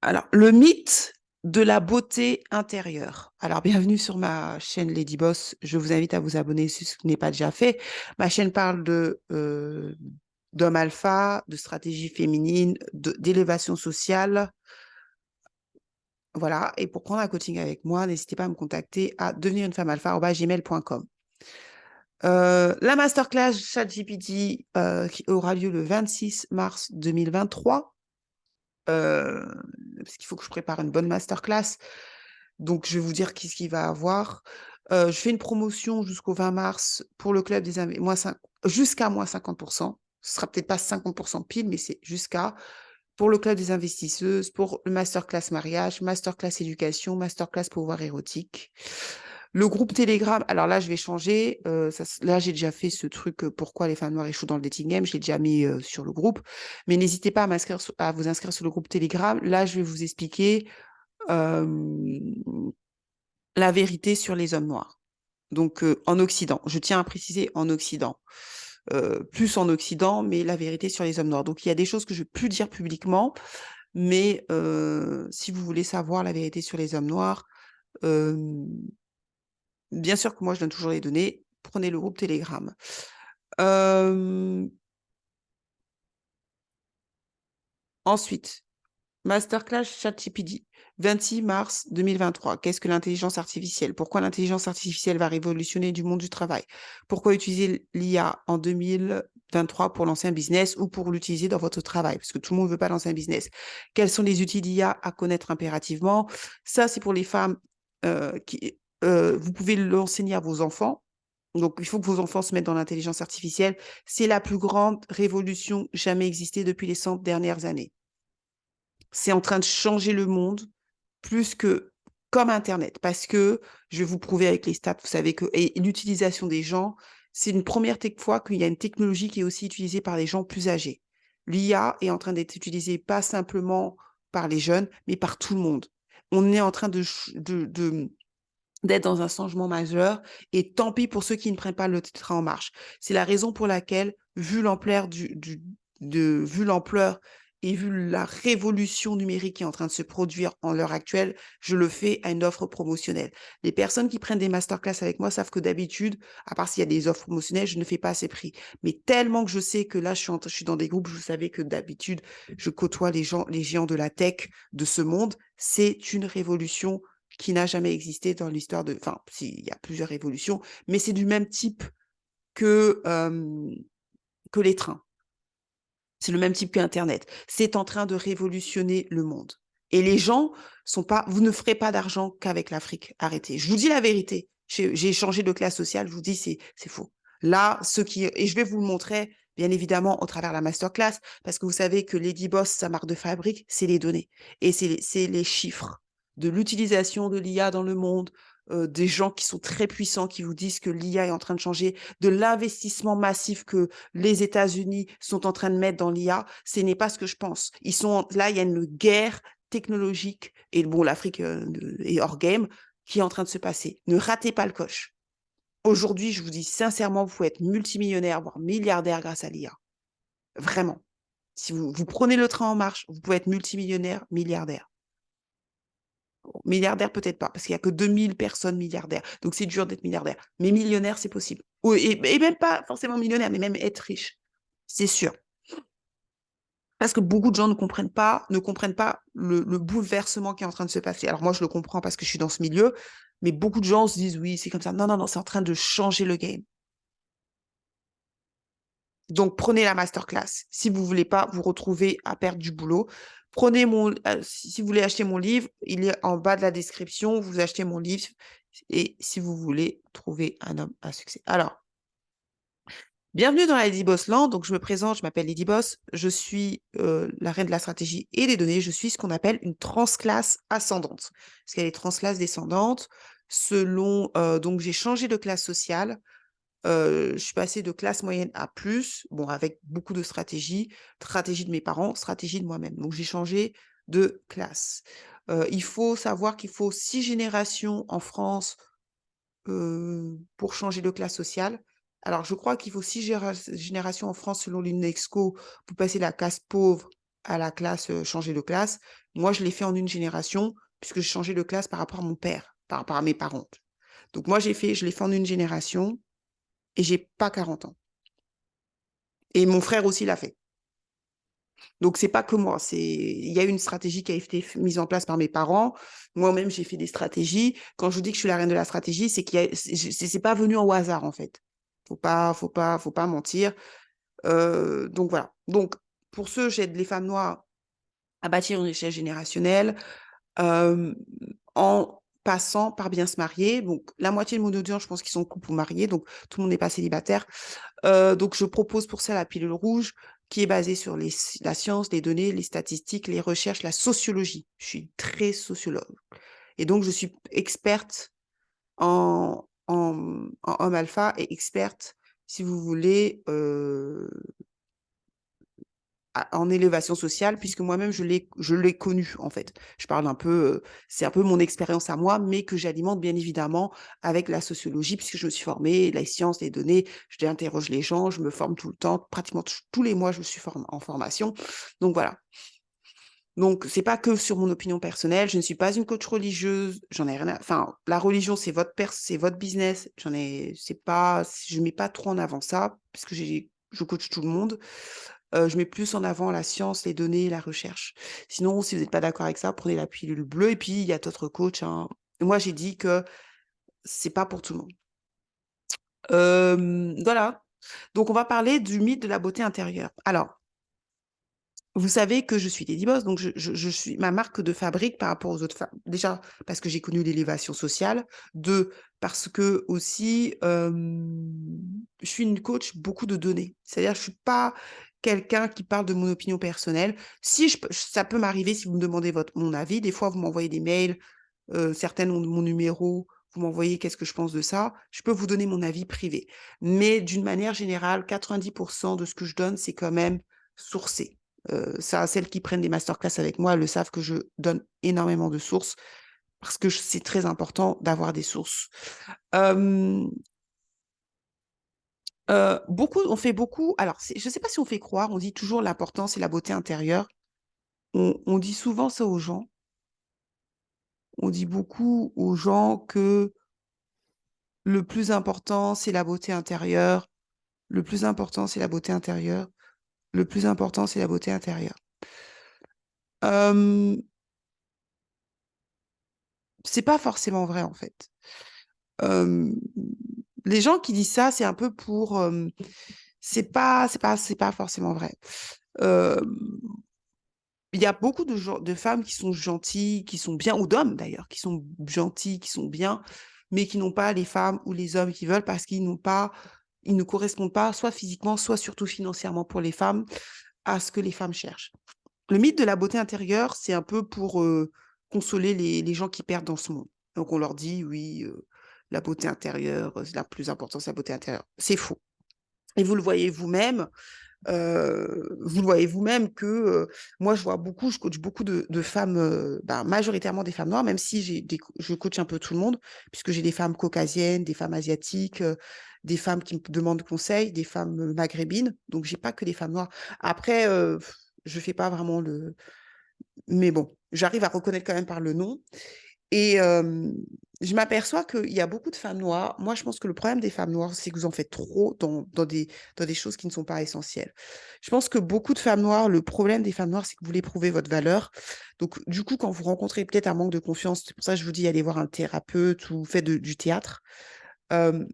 Alors, le mythe de la beauté intérieure. Alors, bienvenue sur ma chaîne Lady Boss. Je vous invite à vous abonner si ce n'est pas déjà fait. Ma chaîne parle d'hommes alpha, de stratégie féminine, d'élévation sociale. Voilà. Et pour prendre un coaching avec moi, n'hésitez pas à me contacter à devenirunefemmealpha@gmail.com. La masterclass ChatGPT qui aura lieu le 26 mars 2023. Parce qu'il faut que je prépare une bonne masterclass. Donc, je vais vous dire qui ce qu'il va avoir. Je fais une promotion jusqu'au 20 mars pour le club des investisseurs, jusqu'à moins 50%. Ce sera peut-être pas 50% pile, mais c'est jusqu'à pour le club des investisseuses, pour le masterclass mariage, masterclass éducation, masterclass pouvoir érotique. Le groupe Telegram, alors là, je vais changer. Là, j'ai déjà fait ce truc pourquoi les femmes noires échouent dans le dating game. Je l'ai déjà mis sur le groupe. Mais n'hésitez pas à vous inscrire sur le groupe Telegram. Là, je vais vous expliquer la vérité sur les hommes noirs. Donc, en Occident. Je tiens à préciser en Occident. Plus en Occident, mais la vérité sur les hommes noirs. Donc, il y a des choses que je ne vais plus dire publiquement, mais si vous voulez savoir la vérité sur les hommes noirs, euh, bien sûr que moi, je donne toujours les données. Prenez le groupe Telegram. Ensuite, masterclass ChatGPT, 26 mars 2023. Qu'est-ce que l'intelligence artificielle? Pourquoi l'intelligence artificielle va révolutionner du monde du travail? Pourquoi utiliser l'IA en 2023 pour lancer un business ou pour l'utiliser dans votre travail? Parce que tout le monde ne veut pas lancer un business. Quels sont les outils d'IA à connaître impérativement? Ça, c'est pour les femmes vous pouvez l'enseigner à vos enfants. Donc, il faut que vos enfants se mettent dans l'intelligence artificielle. C'est la plus grande révolution jamais existée depuis les 100 dernières années. C'est en train de changer le monde plus que comme Internet. Parce que, je vais vous prouver avec les stats, vous savez que et l'utilisation des gens, c'est une première fois qu'il y a une technologie qui est aussi utilisée par les gens plus âgés. L'IA est en train d'être utilisée pas simplement par les jeunes, mais par tout le monde. On est en train d'être dans un changement majeur et tant pis pour ceux qui ne prennent pas le train en marche. C'est la raison pour laquelle, vu l'ampleur vu l'ampleur et vu la révolution numérique qui est en train de se produire en l'heure actuelle, je le fais à une offre promotionnelle. Les personnes qui prennent des masterclass avec moi savent que d'habitude, à part s'il y a des offres promotionnelles, je ne fais pas ces prix. Mais tellement que je sais que là, je suis dans des groupes, vous savez que d'habitude, je côtoie les gens, les géants de la tech de ce monde. C'est une révolution qui n'a jamais existé dans l'histoire de... Enfin, il y a plusieurs révolutions, mais c'est du même type que les trains. C'est le même type qu'Internet. C'est en train de révolutionner le monde. Et les gens sont pas... Vous ne ferez pas d'argent qu'avec l'Afrique. Arrêtez. Je vous dis la vérité. J'ai changé de classe sociale. Je vous dis, c'est faux. Là, ceux qui... Et je vais vous le montrer, bien évidemment, au travers de la masterclass, parce que vous savez que Lady Boss, sa marque de fabrique, c'est les données. Et c'est les chiffres de l'utilisation de l'IA dans le monde, des gens qui sont très puissants, qui vous disent que l'IA est en train de changer, de l'investissement massif que les États-Unis sont en train de mettre dans l'IA, ce n'est pas ce que je pense. Là, il y a une guerre technologique, et bon, l'Afrique est hors game, qui est en train de se passer. Ne ratez pas le coche. Aujourd'hui, je vous dis sincèrement, vous pouvez être multimillionnaire, voire milliardaire grâce à l'IA. Vraiment. Si vous prenez le train en marche, vous pouvez être multimillionnaire, milliardaire. Milliardaire, peut-être pas, parce qu'il n'y a que 2000 personnes milliardaires. Donc, c'est dur d'être milliardaire. Mais millionnaire, c'est possible. Et même pas forcément millionnaire, mais même être riche. C'est sûr. Parce que beaucoup de gens ne comprennent pas le bouleversement qui est en train de se passer. Alors moi, je le comprends parce que je suis dans ce milieu, mais beaucoup de gens se disent, oui, c'est comme ça. Non, non, non, c'est en train de changer le game. Donc, prenez la masterclass. Si vous voulez pas vous retrouver à perdre du boulot, si vous voulez acheter mon livre, il est en bas de la description. Vous achetez mon livre et si vous voulez trouver un homme à succès. Alors, bienvenue dans la Lady Boss Land. Donc, je me présente, je m'appelle Lady Boss. Je suis la reine de la stratégie et des données. Je suis ce qu'on appelle une transclasse ascendante. Parce qu'il y a des transclasses descendantes. Donc, j'ai changé de classe sociale. Je suis passée de classe moyenne à plus, bon, avec beaucoup de stratégie de mes parents, stratégie de moi-même. Donc, j'ai changé de classe. Il faut savoir qu'il faut 6 générations en France pour changer de classe sociale. Alors, je crois qu'il faut 6 générations en France selon l'UNESCO pour passer la classe pauvre à la classe, changer de classe. Moi, je l'ai fait en une génération, puisque je changeais de classe par rapport à mon père, par rapport à mes parents. Donc, moi, je l'ai fait en une génération et j'ai pas 40 ans. Et mon frère aussi l'a fait. Donc, c'est pas que moi. Il y a eu une stratégie qui a été mise en place par mes parents. Moi-même, j'ai fait des stratégies. Quand je vous dis que je suis la reine de la stratégie, c'est pas venu au hasard, en fait. Faut pas mentir. Donc, voilà. Donc, pour ce, j'aide les femmes noires à bâtir une richesse générationnelle en passant par bien se marier. Donc, la moitié de mon audience, je pense qu'ils sont en couple ou mariés, donc tout le monde n'est pas célibataire. Donc, je propose pour ça la pilule rouge qui est basée sur la science, les données, les statistiques, les recherches, la sociologie. Je suis très sociologue. Et donc, je suis experte en homme alpha et experte, si vous voulez, en élévation sociale, puisque moi-même, je l'ai connu, en fait. Je parle un peu, c'est un peu mon expérience à moi, mais que j'alimente bien évidemment avec la sociologie, puisque je me suis formée, la science, les données, je interroge les gens, je me forme tout le temps, pratiquement tous les mois, je suis en formation. Donc voilà. Donc, c'est pas que sur mon opinion personnelle. Je ne suis pas une coach religieuse. J'en ai rien à... Enfin, la religion, c'est votre business. Je mets pas trop en avant ça, puisque je coach tout le monde. Je mets plus en avant la science, les données, la recherche. Sinon, si vous n'êtes pas d'accord avec ça, prenez la pilule bleue. Et puis, il y a d'autres coachs, hein. Moi, j'ai dit que c'est pas pour tout le monde. Voilà. Donc, on va parler du mythe de la beauté intérieure. Alors, vous savez que je suis Lady Boss, donc je suis ma marque de fabrique par rapport aux autres femmes. Déjà, parce que j'ai connu l'élévation sociale. Deux, parce que aussi, je suis une coach beaucoup de données. C'est-à-dire, je ne suis pas quelqu'un qui parle de mon opinion personnelle. Si ça peut m'arriver, si vous me demandez mon avis, des fois, vous m'envoyez des mails, certaines ont mon numéro, vous m'envoyez qu'est-ce que je pense de ça. Je peux vous donner mon avis privé. Mais d'une manière générale, 90% de ce que je donne, c'est quand même sourcé. Ça, celles qui prennent des masterclass avec moi, elles le savent que je donne énormément de sources parce que c'est très important d'avoir des sources. On fait beaucoup, alors je ne sais pas si on fait croire, on dit toujours l'important, c'est la beauté intérieure. On dit souvent ça aux gens. On dit beaucoup aux gens que le plus important, c'est la beauté intérieure. Le plus important, c'est la beauté intérieure. Le plus important, c'est la beauté intérieure. C'est pas forcément vrai, en fait. Euh, les gens qui disent ça, c'est un peu pour... c'est pas forcément vrai. Euh, Il y a beaucoup de femmes qui sont gentilles, qui sont bien, ou d'hommes d'ailleurs, qui sont gentils, qui sont bien, mais qui n'ont pas les femmes ou les hommes qu'ils veulent parce ils ne correspondent pas, soit physiquement, soit surtout financièrement pour les femmes, à ce que les femmes cherchent. Le mythe de la beauté intérieure, c'est un peu pour consoler les gens qui perdent dans ce monde. Donc on leur dit, oui, la beauté intérieure, c'est la plus importante, c'est la beauté intérieure. C'est faux. Et vous le voyez vous-même que moi, je coach beaucoup de femmes, majoritairement des femmes noires, même si je coach un peu tout le monde, puisque j'ai des femmes caucasiennes, des femmes asiatiques, des femmes qui me demandent conseil, des femmes maghrébines. Donc, j'ai pas que des femmes noires. Après, je fais pas vraiment le... Mais bon, j'arrive à reconnaître quand même par le nom. Et je m'aperçois qu'il y a beaucoup de femmes noires. Moi, je pense que le problème des femmes noires, c'est que vous en faites trop dans des choses qui ne sont pas essentielles. Je pense que beaucoup de femmes noires, le problème des femmes noires, c'est que vous voulez prouver votre valeur. Donc, du coup, quand vous rencontrez peut-être un manque de confiance, c'est pour ça que je vous dis allez voir un thérapeute ou faites du théâtre. Euh,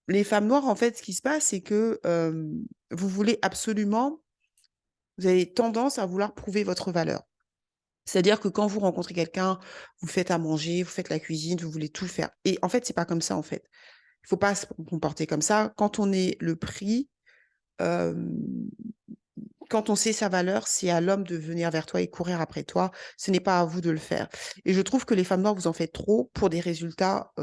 les femmes noires, en fait, ce qui se passe, c'est que vous voulez absolument, vous avez tendance à vouloir prouver votre valeur. C'est-à-dire que quand vous rencontrez quelqu'un, vous faites à manger, vous faites la cuisine, vous voulez tout faire. Et en fait, c'est pas comme ça, en fait. Il ne faut pas se comporter comme ça. Quand on est le prix, euh, quand on sait sa valeur, c'est à l'homme de venir vers toi et courir après toi. Ce n'est pas à vous de le faire. Et je trouve que les femmes noires, vous en faites trop pour des résultats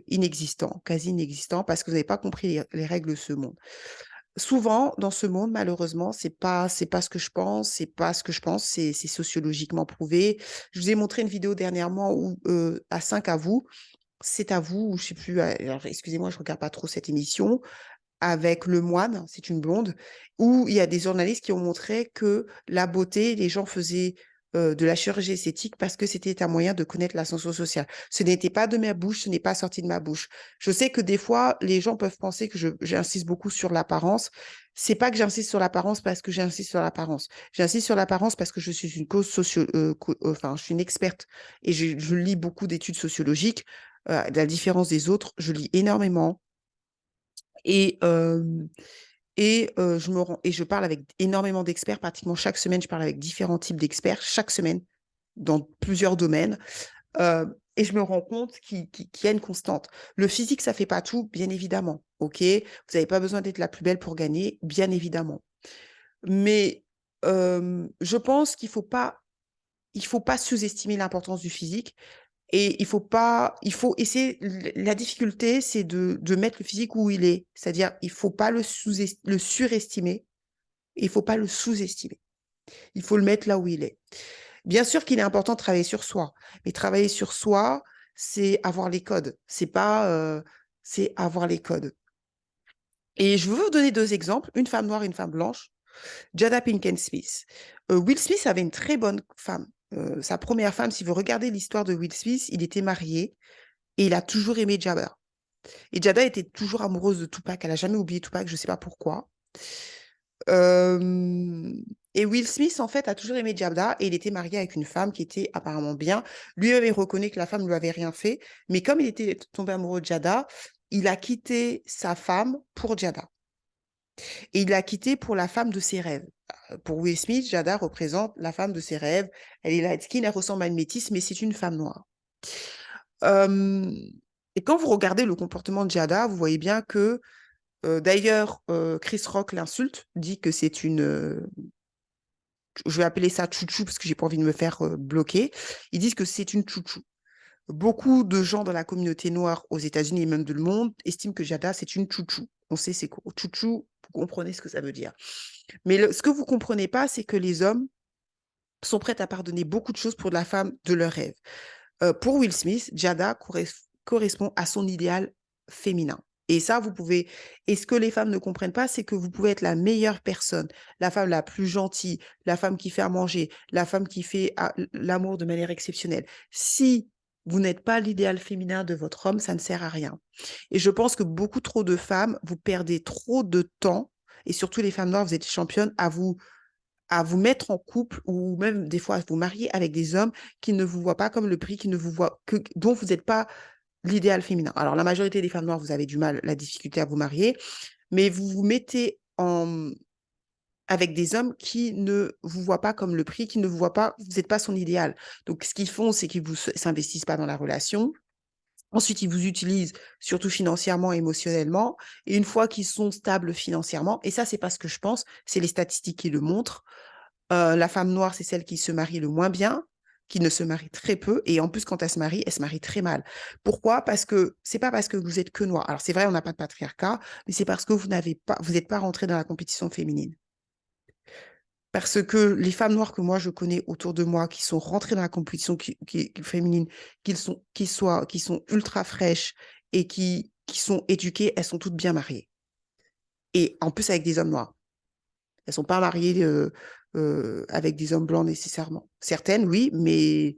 inexistants, quasi inexistants, parce que vous n'avez pas compris les règles de ce monde. Souvent, dans ce monde, malheureusement, c'est pas ce que je pense, c'est pas ce que je pense, c'est sociologiquement prouvé. Je vous ai montré une vidéo dernièrement où, à 5 à vous, c'est à vous, ou je sais plus, alors excusez-moi, je regarde pas trop cette émission, avec Le Moine, c'est une blonde, où il y a des journalistes qui ont montré que la beauté, les gens faisaient de la chirurgie esthétique parce que c'était un moyen de connaître l'ascension sociale. Ce n'était pas de ma bouche, ce n'est pas sorti de ma bouche. Je sais que des fois, les gens peuvent penser que j'insiste beaucoup sur l'apparence. C'est pas que j'insiste sur l'apparence parce que j'insiste sur l'apparence. J'insiste sur l'apparence parce que je suis une enfin, je suis une experte et je lis beaucoup d'études sociologiques. À la différence des autres, je lis énormément et, et je parle avec énormément d'experts. Pratiquement chaque semaine, je parle avec différents types d'experts, chaque semaine, dans plusieurs domaines. Et je me rends compte qu'il y a une constante. Le physique, ça fait pas tout, bien évidemment. OK? Vous n'avez pas besoin d'être la plus belle pour gagner, bien évidemment. Mais je pense il faut pas sous-estimer l'importance du physique. Et il faut essayer, la difficulté, c'est de mettre le physique où il est. C'est-à-dire, il faut pas le surestimer, et il faut pas le sous-estimer. Il faut le mettre là où il est. Bien sûr qu'il est important de travailler sur soi, mais travailler sur soi, c'est avoir les codes. C'est pas, c'est avoir les codes. Et je veux vous donner deux exemples, une femme noire et une femme blanche. Jada Pinkett Smith. Will Smith avait une très bonne femme. Sa première femme, si vous regardez l'histoire de Will Smith, il était marié et il a toujours aimé Jada. Et Jada était toujours amoureuse de Tupac. Elle n'a jamais oublié Tupac, je ne sais pas pourquoi. Et Will Smith, en fait, a toujours aimé Jada et il était marié avec une femme qui était apparemment bien. Lui avait reconnu que la femme ne lui avait rien fait, mais comme il était tombé amoureux de Jada, il a quitté sa femme pour Jada. Et il l'a quitté pour la femme de ses rêves. Pour Will Smith, Jada représente la femme de ses rêves. Elle est light skin, elle ressemble à une métisse, mais c'est une femme noire. Euh, et quand vous regardez le comportement de Jada, vous voyez bien que, d'ailleurs, Chris Rock l'insulte, dit que c'est une, je vais appeler ça chouchou parce que j'ai pas envie de me faire bloquer. Ils disent que c'est une chouchou. Beaucoup de gens dans la communauté noire aux États-Unis et même de le monde estiment que Jada, c'est une chouchou. On sait c'est quoi. Chouchou, vous comprenez ce que ça veut dire. Mais ce que vous comprenez pas, c'est que les hommes sont prêts à pardonner beaucoup de choses pour la femme de leur rêve. Pour Will Smith, Jada correspond à son idéal féminin. Et ça, vous pouvez. Et ce que les femmes ne comprennent pas, c'est que vous pouvez être la meilleure personne, la femme la plus gentille, la femme qui fait à manger, la femme qui fait l'amour de manière exceptionnelle. Si vous n'êtes pas l'idéal féminin de votre homme, ça ne sert à rien. Et je pense que beaucoup trop de femmes, vous perdez trop de temps, et surtout les femmes noires, vous êtes championnes à vous mettre en couple ou même des fois à vous marier avec des hommes qui ne vous voient pas comme le prix, qui ne vous voient que, dont vous n'êtes pas l'idéal féminin. Alors, la majorité des femmes noires, vous avez du mal, la difficulté à vous marier, mais vous vous mettez avec des hommes qui ne vous voient pas comme le prix, qui ne vous voient pas, vous n'êtes pas son idéal. Donc, ce qu'ils font, c'est qu'ils ne s'investissent pas dans la relation. Ensuite, ils vous utilisent surtout financièrement, émotionnellement. Et une fois qu'ils sont stables financièrement, et ça, c'est pas ce que je pense, c'est les statistiques qui le montrent, la femme noire, c'est celle qui se marie le moins bien, qui ne se marie très peu. Et en plus, quand elle se marie très mal. Pourquoi? Parce que c'est pas parce que vous êtes que noir. Alors, c'est vrai, on n'a pas de patriarcat, mais c'est parce que vous n'êtes pas rentré dans la compétition féminine. Parce que les femmes noires que moi je connais autour de moi, qui sont rentrées dans la compétition féminine, qui sont ultra fraîches et qui sont éduquées, elles sont toutes bien mariées. Et en plus avec des hommes noirs. Elles ne sont pas mariées avec des hommes blancs nécessairement. Certaines, oui, mais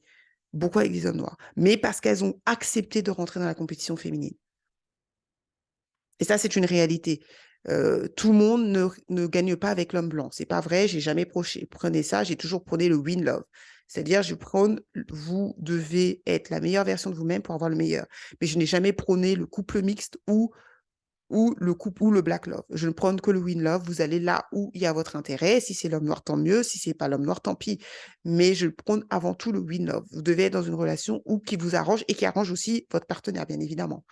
beaucoup avec des hommes noirs. Mais parce qu'elles ont accepté de rentrer dans la compétition féminine. Et ça, c'est une réalité. Tout le monde ne gagne pas avec l'homme blanc. C'est pas vrai, j'ai jamais prôné ça, j'ai toujours prôné le win love. C'est-à-dire, je prône, vous devez être la meilleure version de vous-même pour avoir le meilleur. Mais je n'ai jamais prôné le couple mixte ou le couple ou le black love. Je ne prône que le win love. Vous allez là où il y a votre intérêt. Si c'est l'homme noir, tant mieux. Si c'est pas l'homme noir, tant pis. Mais je prône avant tout le win love. Vous devez être dans une relation où qui vous arrange et qui arrange aussi votre partenaire, bien évidemment.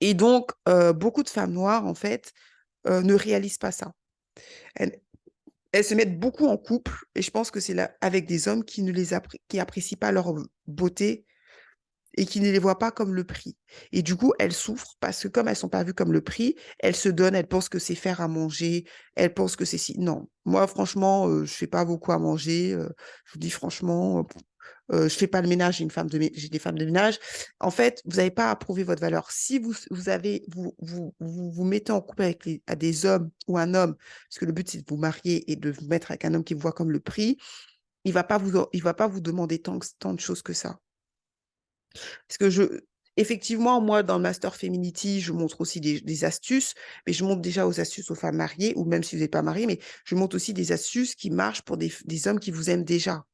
Et donc, beaucoup de femmes noires, en fait, ne réalisent pas ça. Elles se mettent beaucoup en couple et je pense que c'est là avec des hommes qui qui apprécient pas leur beauté et qui ne les voient pas comme le prix. Et du coup, elles souffrent parce que comme elles sont pas vues comme le prix, elles se donnent, elles pensent que c'est faire à manger, elles pensent que c'est si. Non, moi franchement, je fais pas beaucoup à manger. Je vous dis franchement, je fais pas le ménage, j'ai des femmes de ménage. En fait, vous n'avez pas à prouver votre valeur. Si vous mettez en couple avec à des hommes ou un homme, parce que le but, c'est de vous marier et de vous mettre avec un homme qui vous voit comme le prix, il va pas vous demander tant de choses que ça. Parce que effectivement, moi, dans le Master Femininity, je montre aussi des astuces, mais je montre déjà aux astuces aux femmes mariées, ou même si vous n'êtes pas marié, mais je montre aussi des astuces qui marchent pour des hommes qui vous aiment déjà.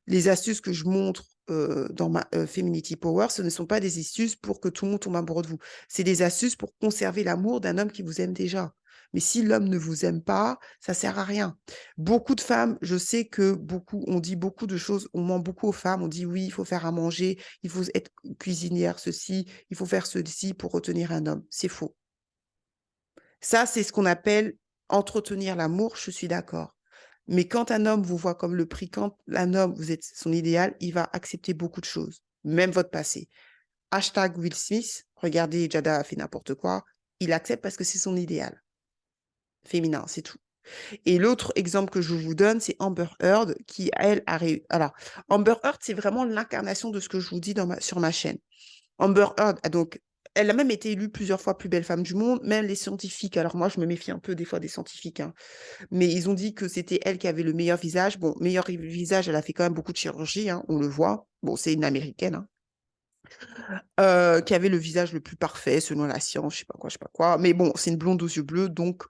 Les astuces que je montre dans ma Femininity Power, ce ne sont pas des astuces pour que tout le monde tombe amoureux de vous. C'est des astuces pour conserver l'amour d'un homme qui vous aime déjà. Mais si l'homme ne vous aime pas, ça sert à rien. Beaucoup de femmes, je sais que on dit beaucoup de choses, on ment beaucoup aux femmes, on dit oui, il faut faire à manger, il faut être cuisinière, ceci, il faut faire ceci pour retenir un homme. C'est faux. Ça, c'est ce qu'on appelle entretenir l'amour, je suis d'accord. Mais quand un homme vous voit comme le prix, quand un homme, vous êtes son idéal, il va accepter beaucoup de choses, même votre passé. Hashtag Will Smith, regardez, Jada a fait n'importe quoi, il accepte parce que c'est son idéal féminin, c'est tout. Et l'autre exemple que je vous donne, c'est Amber Heard, qui, elle, a réussi. Alors, Amber Heard, c'est vraiment l'incarnation de ce que je vous dis sur ma chaîne. Amber Heard, donc, elle a même été élue plusieurs fois plus belle femme du monde, même les scientifiques. Alors moi, je me méfie un peu des fois des scientifiques, hein, mais ils ont dit que c'était elle qui avait le meilleur visage. Bon, meilleur visage, elle a fait quand même beaucoup de chirurgie, hein, on le voit. Bon, c'est une américaine, hein, qui avait le visage le plus parfait selon la science, je sais pas quoi. Mais bon, c'est une blonde aux yeux bleus, donc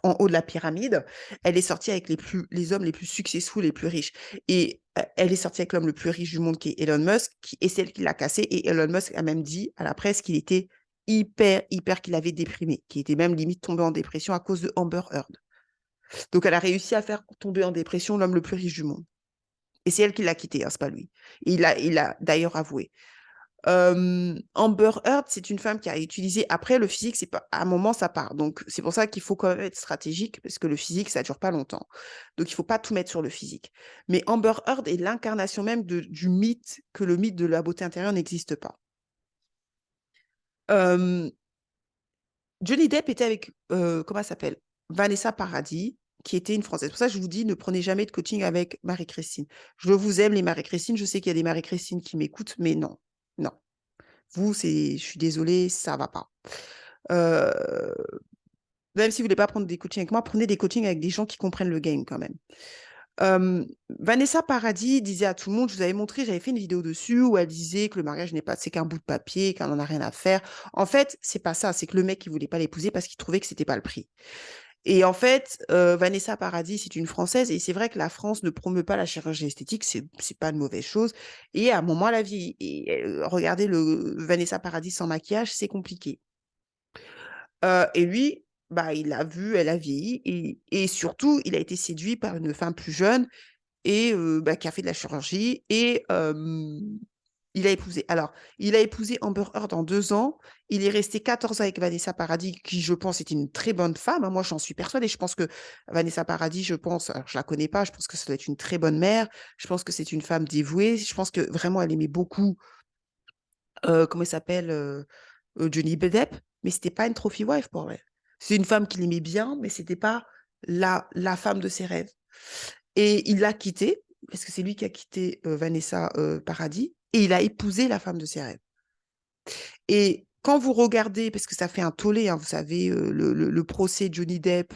en haut de la pyramide, elle est sortie avec les hommes les plus successful, les plus riches. Et elle est sortie avec l'homme le plus riche du monde, qui est Elon Musk, qui est celle qui l'a cassé. Et Elon Musk a même dit à la presse qu'il était hyper, qu'il avait déprimé, qu'il était même limite tombé en dépression à cause de Amber Heard. Donc, elle a réussi à faire tomber en dépression l'homme le plus riche du monde. Et c'est elle qui l'a quitté, hein, c'est pas lui. Et il a d'ailleurs avoué. Amber Heard, c'est une femme qui a utilisé, après le physique, c'est pas, à un moment ça part. Donc c'est pour ça qu'il faut quand même être stratégique, parce que le physique, ça dure pas longtemps. Donc il faut pas tout mettre sur le physique. Mais Amber Heard est l'incarnation même du mythe, que le mythe de la beauté intérieure n'existe pas. Euh, Johnny Depp était avec, comment elle s'appelle? Vanessa Paradis, qui était une Française. C'est pour ça que je vous dis, ne prenez jamais de coaching avec Marie-Christine. Je vous aime, les Marie-Christine. Je sais qu'il y a des Marie-Christine qui m'écoutent, mais non, non. Vous, je suis désolée, ça va pas. Euh, Même si vous voulez pas prendre des coachings avec moi, prenez des coachings avec des gens qui comprennent le game quand même. Vanessa Paradis disait à tout le monde, je vous avais montré, j'avais fait une vidéo dessus où elle disait que le mariage n'est pas, c'est qu'un bout de papier, qu'elle n'en a rien à faire. En fait, c'est pas ça, c'est que le mec, il voulait pas l'épouser parce qu'il trouvait que c'était pas le prix. Et en fait, Vanessa Paradis, c'est une Française, et c'est vrai que la France ne promeut pas la chirurgie esthétique, c'est pas une mauvaise chose. Et à un moment, la vie, et regardez Vanessa Paradis sans maquillage, c'est compliqué. Et lui, bah, il a vu, elle a vieilli, et surtout, il a été séduit par une femme plus jeune et bah, qui a fait de la chirurgie, et il a épousé. Alors, il a épousé Amber Heard en 2 ans. Il est resté 14 ans avec Vanessa Paradis, qui, je pense, est une très bonne femme, hein. Moi, j'en suis persuadée. Je pense que Vanessa Paradis, je pense, alors je la connais pas, je pense que ça doit être une très bonne mère. Je pense que c'est une femme dévouée. Je pense que vraiment, elle aimait beaucoup, comment il s'appelle, Johnny Depp, mais c'était pas une trophy wife pour elle. C'est une femme qu'il aimait bien, mais c'était pas la femme de ses rêves. Et il l'a quittée, parce que c'est lui qui a quitté Vanessa Paradis, et il a épousé la femme de ses rêves. Et quand vous regardez, parce que ça fait un tollé, hein, vous savez, le procès Johnny Depp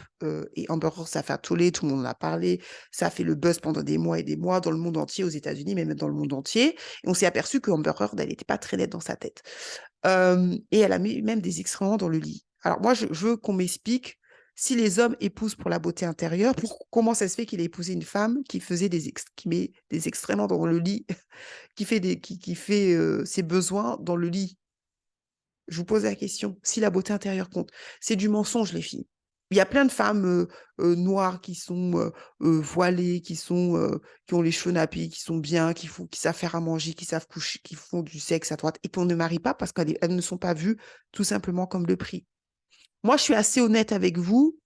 et Amber Heard, ça fait un tollé, tout le monde en a parlé, ça a fait le buzz pendant des mois et des mois dans le monde entier, aux États-Unis, mais même dans le monde entier. Et on s'est aperçu que Amber Heard, elle n'était pas très nette dans sa tête. Et elle a mis même des excréments dans le lit. Alors moi, je veux qu'on m'explique, si les hommes épousent pour la beauté intérieure, comment ça se fait qu'il a épousé une femme qui faisait qui met des excréments dans le lit, qui fait ses besoins dans le lit. Je vous pose la question, si la beauté intérieure compte. C'est du mensonge, les filles. Il y a plein de femmes noires qui sont voilées, qui ont les cheveux nappés, qui sont bien, qui savent faire à manger, qui savent coucher, qui font du sexe à droite, et qu'on ne marie pas parce qu'elles ne sont pas vues tout simplement comme le prix. Moi, je suis assez honnête avec vous,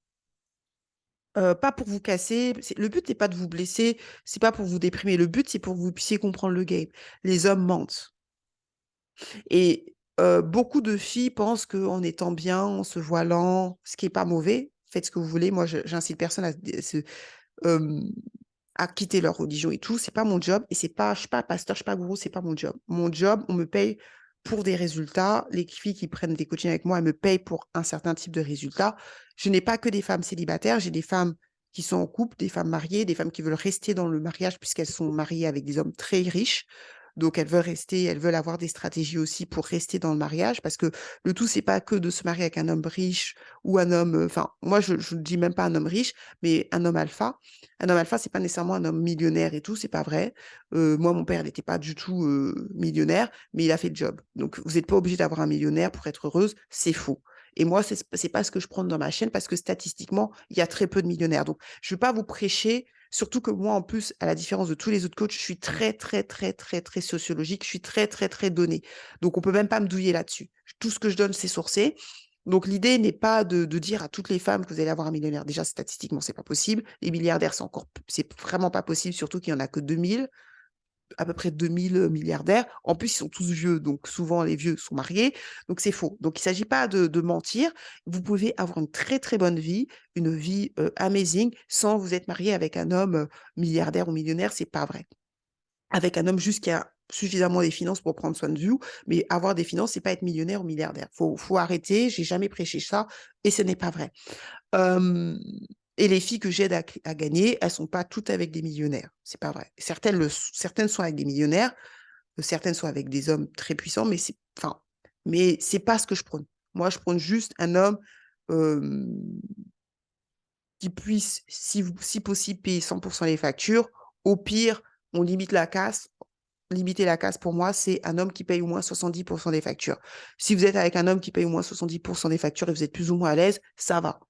pas pour vous casser. Le but n'est pas de vous blesser, c'est pas pour vous déprimer. Le but, c'est pour que vous puissiez comprendre le game. Les hommes mentent. Et beaucoup de filles pensent qu'en étant bien, en se voilant, ce qui n'est pas mauvais, faites ce que vous voulez. Moi, j'incite personne à à quitter leur religion et tout. C'est pas mon job et c'est pas, je suis pas pasteur, je suis pas gourou, c'est pas mon job. Mon job, on me paye pour des résultats. Les filles qui prennent des coachings avec moi, elles me payent pour un certain type de résultats. Je n'ai pas que des femmes célibataires, j'ai des femmes qui sont en couple, des femmes mariées, des femmes qui veulent rester dans le mariage puisqu'elles sont mariées avec des hommes très riches. Donc, elles veulent rester, elles veulent avoir des stratégies aussi pour rester dans le mariage parce que le tout, c'est pas que de se marier avec un homme riche ou un homme, enfin, moi, je ne dis même pas un homme riche, mais un homme alpha. Un homme alpha, c'est pas nécessairement un homme millionnaire et tout, c'est pas vrai. Moi, mon père n'était pas du tout millionnaire, mais il a fait le job. Donc, vous n'êtes pas obligé d'avoir un millionnaire pour être heureuse, c'est faux. Et moi, c'est pas ce que je prends dans ma chaîne parce que statistiquement, il y a très peu de millionnaires. Donc, je ne veux pas vous prêcher, surtout que moi, en plus, à la différence de tous les autres coachs, je suis très, très, très, très, très sociologique. Je suis très, très, très donnée. Donc, on ne peut même pas me douiller là-dessus. Tout ce que je donne, c'est sourcé. Donc, l'idée n'est pas de dire à toutes les femmes que vous allez avoir un millionnaire. Déjà, statistiquement, c'est pas possible. Les milliardaires, c'est vraiment pas possible, surtout qu'il y en a que 2000, à peu près 2000 milliardaires. En plus, ils sont tous vieux, donc souvent les vieux sont mariés. Donc, c'est faux. Donc, il ne s'agit pas de mentir. Vous pouvez avoir une très, très bonne vie, une vie amazing, sans vous être marié avec un homme milliardaire ou millionnaire. C'est pas vrai. Avec un homme juste qui a suffisamment des finances pour prendre soin de vous, mais avoir des finances, c'est pas être millionnaire ou milliardaire. Faut arrêter, j'ai jamais prêché ça, et ce n'est pas vrai. Et les filles que j'aide à gagner, elles sont pas toutes avec des millionnaires, c'est pas vrai. Certaines sont avec des millionnaires, certaines sont avec des hommes très puissants, mais c'est pas ce que je prône. Moi, je prône juste un homme euh, qui puisse, si possible, payer 100% les factures. Au pire, on limite la casse. Limiter la casse, pour moi, c'est un homme qui paye au moins 70% des factures. Si vous êtes avec un homme qui paye au moins 70% des factures et vous êtes plus ou moins à l'aise, ça va.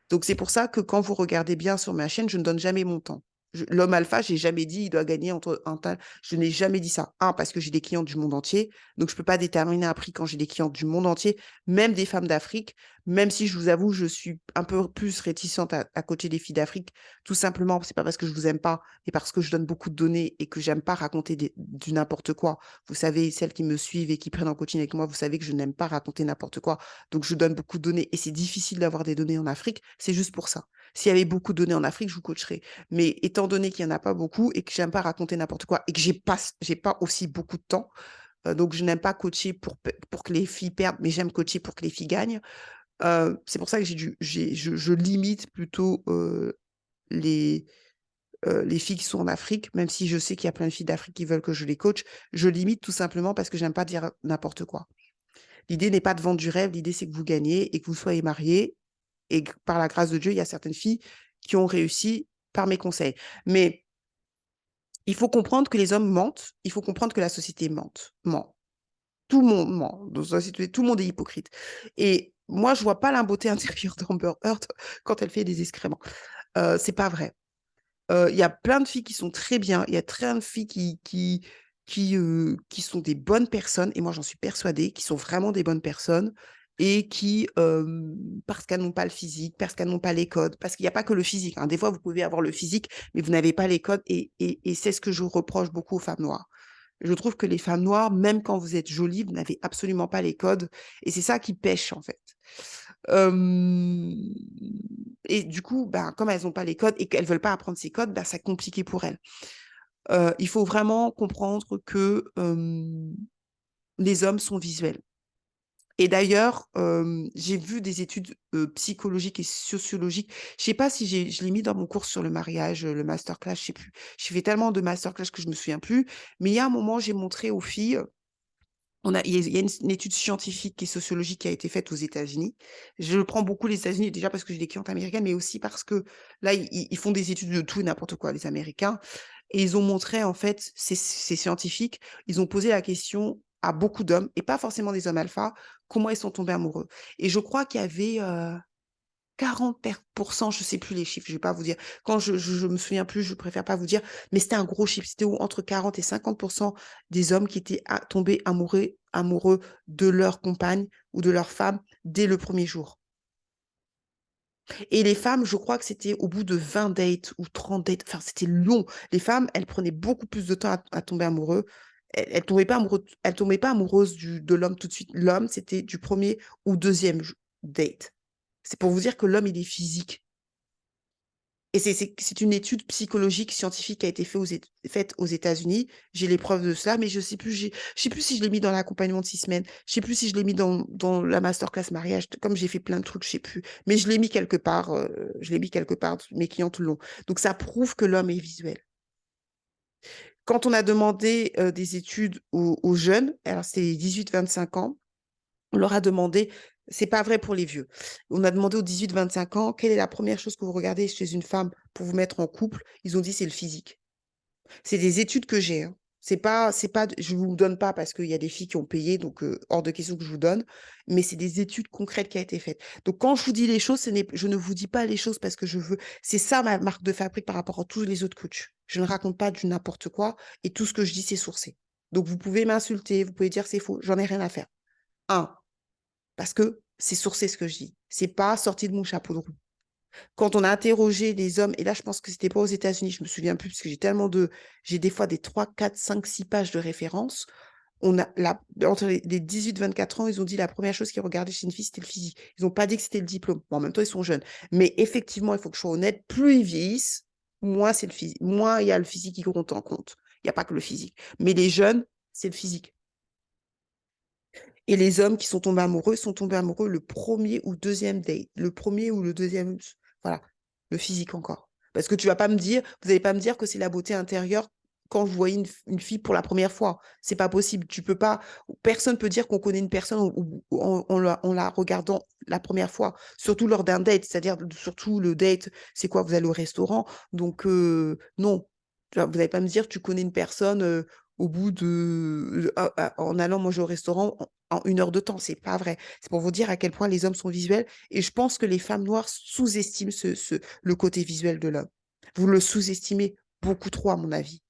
Donc, c'est pour ça que quand vous regardez bien sur ma chaîne, je ne donne jamais mon temps. L'homme alpha, j'ai jamais dit il doit gagner entre un tel. Je n'ai jamais dit ça. Un, parce que j'ai des clients du monde entier. Donc, je ne peux pas déterminer un prix quand j'ai des clients du monde entier, même des femmes d'Afrique. Même si je vous avoue, je suis un peu plus réticente à coacher des filles d'Afrique. Tout simplement, c'est pas parce que je vous aime pas, mais parce que je donne beaucoup de données et que j'aime pas raconter du n'importe quoi. Vous savez, celles qui me suivent et qui prennent en coaching avec moi, vous savez que je n'aime pas raconter n'importe quoi. Donc, je donne beaucoup de données et c'est difficile d'avoir des données en Afrique. C'est juste pour ça. S'il y avait beaucoup de données en Afrique, je vous coacherais. Mais étant donné qu'il n'y en a pas beaucoup et que j'aime pas raconter n'importe quoi et que j'ai pas aussi beaucoup de temps, donc je n'aime pas coacher pour que les filles perdent, mais j'aime coacher pour que les filles gagnent. C'est pour ça que je limite plutôt les, les filles qui sont en Afrique, même si je sais qu'il y a plein de filles d'Afrique qui veulent que je les coach. Je limite tout simplement parce que j'aime pas dire n'importe quoi. L'idée n'est pas de vendre du rêve, l'idée c'est que vous gagnez et que vous soyez mariés. Et par la grâce de Dieu, il y a certaines filles qui ont réussi par mes conseils. Mais il faut comprendre que les hommes mentent, il faut comprendre que la société ment. Tout le monde ment. Dans la société, tout le monde est hypocrite. Et moi, je vois pas la beauté intérieure d'Amber Heard quand elle fait des excréments. C'est pas vrai. Il y a plein de filles qui sont très bien. Il y a plein de filles qui sont des bonnes personnes. Et moi, j'en suis persuadée, qui sont vraiment des bonnes personnes. Et qui, parce qu'elles n'ont pas le physique, parce qu'elles n'ont pas les codes, parce qu'il n'y a pas que le physique, hein. Des fois, vous pouvez avoir le physique, mais vous n'avez pas les codes. Et c'est ce que je reproche beaucoup aux femmes noires. Je trouve que les femmes noires, même quand vous êtes jolies, vous n'avez absolument pas les codes. Et c'est ça qui pêche, en fait. Et du coup, ben, comme elles n'ont pas les codes et qu'elles ne veulent pas apprendre ces codes, ben, c'est compliqué pour elles. Il faut vraiment comprendre que les hommes sont visuels. Et d'ailleurs, j'ai vu des études psychologiques et sociologiques. Je ne sais pas si je l'ai mis dans mon cours sur le mariage, le masterclass, je ne sais plus. J'ai fait tellement de masterclass que je ne me souviens plus. Mais il y a un moment, j'ai montré aux filles il y a une étude scientifique et sociologique qui a été faite aux États-Unis. Je prends beaucoup les États-Unis déjà parce que j'ai des clientes américaines, mais aussi parce que là, ils font des études de tout et n'importe quoi, les Américains. Et ils ont montré, en fait, ces scientifiques, ils ont posé la question à beaucoup d'hommes, et pas forcément des hommes alpha, comment ils sont tombés amoureux. Et je crois qu'il y avait 40%, je ne sais plus les chiffres, je ne vais pas vous dire. Quand je me souviens plus, je préfère pas vous dire, mais c'était un gros chiffre. C'était entre 40 et 50% des hommes qui étaient tombés amoureux de leur compagne ou de leur femme dès le premier jour. Et les femmes, je crois que c'était au bout de 20 dates ou 30 dates. Enfin, c'était long. Les femmes, elles prenaient beaucoup plus de temps à tomber amoureux. Elles tombaient pas amoureuses de l'homme tout de suite. L'homme, c'était du premier ou deuxième date. C'est pour vous dire que l'homme, il est physique. Et c'est une étude psychologique scientifique qui a été faite aux États-Unis. J'ai les preuves de cela, mais je sais plus si je l'ai mis dans l'accompagnement de 6 semaines. Je sais plus si je l'ai mis dans la masterclass mariage. Comme j'ai fait plein de trucs, je sais plus. Mais je l'ai mis quelque part. Je l'ai mis quelque part. Mes clients tout le long. Donc ça prouve que l'homme est visuel. Quand on a demandé des études aux jeunes, alors c'est 18-25 ans, on leur a demandé, c'est pas vrai pour les vieux, on a demandé aux 18-25 ans, quelle est la première chose que vous regardez chez une femme pour vous mettre en couple? Ils ont dit, c'est le physique. C'est des études que j'ai, hein. Je vous donne pas parce qu'il y a des filles qui ont payé, donc hors de question que je vous donne, mais c'est des études concrètes qui ont été faites. Donc quand je vous dis les choses, je ne vous dis pas les choses parce que je veux. C'est ça ma marque de fabrique par rapport à tous les autres coachs. Je ne raconte pas du n'importe quoi et tout ce que je dis, c'est sourcé. Donc vous pouvez m'insulter, vous pouvez dire que c'est faux, j'en ai rien à faire. Un, parce que c'est sourcé ce que je dis. C'est pas sorti de mon chapeau de roue. Quand on a interrogé les hommes, et là, je pense que c'était pas aux États-Unis, je me souviens plus, parce que j'ai des fois des 3, 4, 5, 6 pages de référence. Entre les 18-24 ans, ils ont dit la première chose qu'ils regardaient chez une fille, c'était le physique. Ils n'ont pas dit que c'était le diplôme. Bon, en même temps, ils sont jeunes. Mais effectivement, il faut que je sois honnête, plus ils vieillissent, moins c'est le physique. Moins il y a le physique qui compte en compte. Il n'y a pas que le physique. Mais les jeunes, c'est le physique. Et les hommes qui sont tombés amoureux le premier ou deuxième date, le premier ou le deuxième, voilà, le physique encore. Parce que vous n'allez pas me dire que c'est la beauté intérieure quand vous voyez une fille pour la première fois. C'est pas possible. Tu peux pas, personne peut dire qu'on connaît une personne en la regardant la première fois, surtout lors d'un date, c'est-à-dire surtout le date, c'est quoi, vous allez au restaurant. Donc, non. Vous n'allez pas me dire que tu connais une personne au bout en allant manger au restaurant en 1 heure de temps. C'est pas vrai. C'est pour vous dire à quel point les hommes sont visuels. Et je pense que les femmes noires sous-estiment le côté visuel de l'homme. Vous le sous-estimez beaucoup trop, à mon avis.